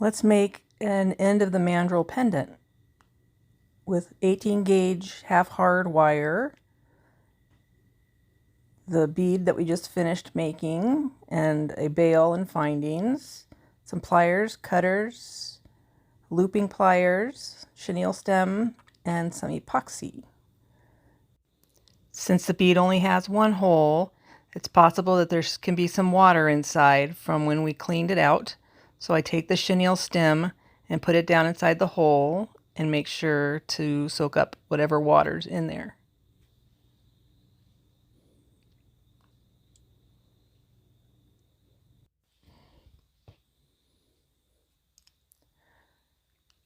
Let's make an end of the mandrel pendant with 18 gauge half hard wire, the bead that we just finished making, and a bail and findings, some pliers, cutters, looping pliers, chenille stem, and some epoxy. Since the bead only has one hole, it's possible that there can be some water inside from when we cleaned it out. So I take the chenille stem and put it down inside the hole and make sure to soak up whatever water's in there.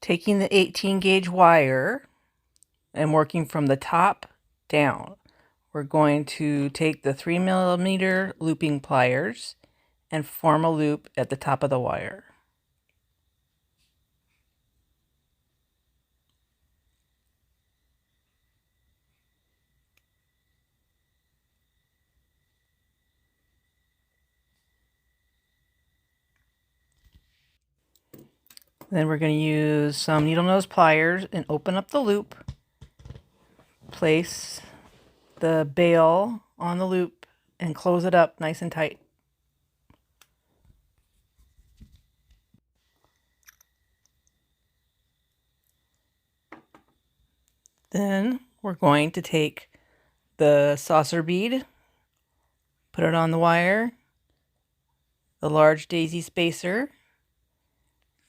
Taking the 18 gauge wire and working from the top down, we're going to take the 3mm looping pliers and form a loop at the top of the wire. Then we're going to use some needle nose pliers and open up the loop. Place the bail on the loop and close it up nice and tight. Then we're going to take the saucer bead, put it on the wire, the large daisy spacer,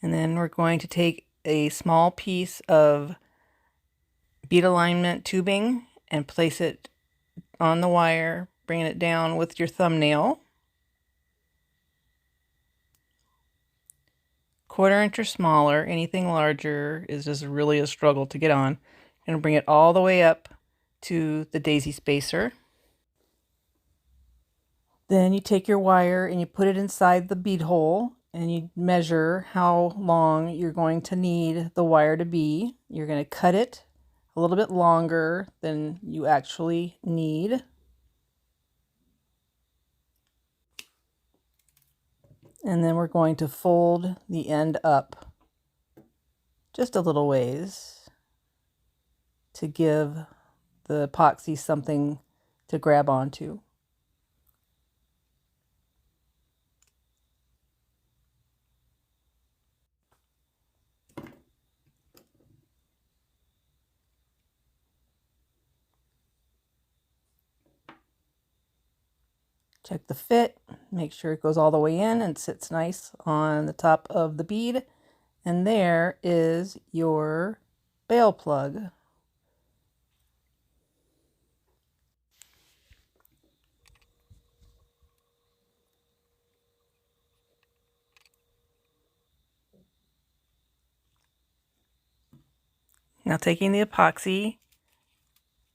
and then we're going to take a small piece of bead alignment tubing and place it on the wire, bringing it down with your thumbnail. 1/4 inch or smaller. Anything larger is just really a struggle to get on. And bring it all the way up to the daisy spacer. Then you take your wire and you put it inside the bead hole and you measure how long you're going to need the wire to be. You're going to cut it a little bit longer than you actually need. And then we're going to fold the end up just a little ways to give the epoxy something to grab onto. Check the fit, make sure it goes all the way in and sits nice on the top of the bead. And there is your bail plug. Now taking the epoxy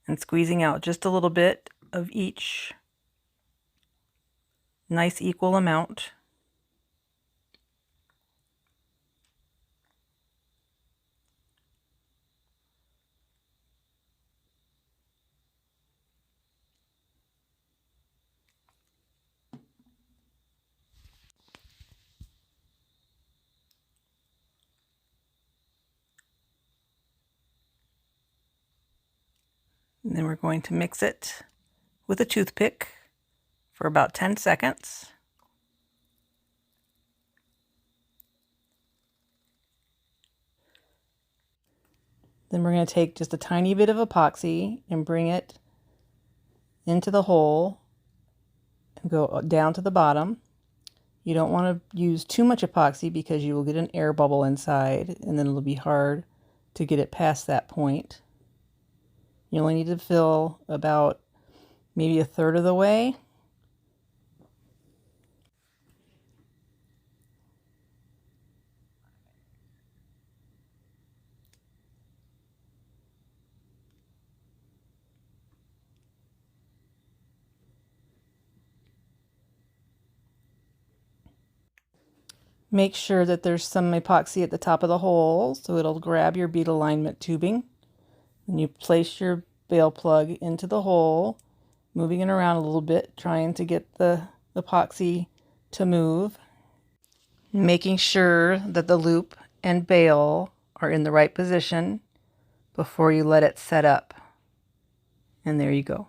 and squeezing out just a little bit of each, nice equal amount. And then we're going to mix it with a toothpick for about 10 seconds. Then we're going to take just a tiny bit of epoxy and bring it into the hole and go down to the bottom. You don't want to use too much epoxy because you will get an air bubble inside and then it'll be hard to get it past that point. You only need to fill about maybe 1/3 of the way. Make sure that there's some epoxy at the top of the hole so it'll grab your bead alignment tubing. And you place your bail plug into the hole, moving it around a little bit, trying to get the epoxy to move. making sure that the loop and bail are in the right position before you let it set up. And there you go.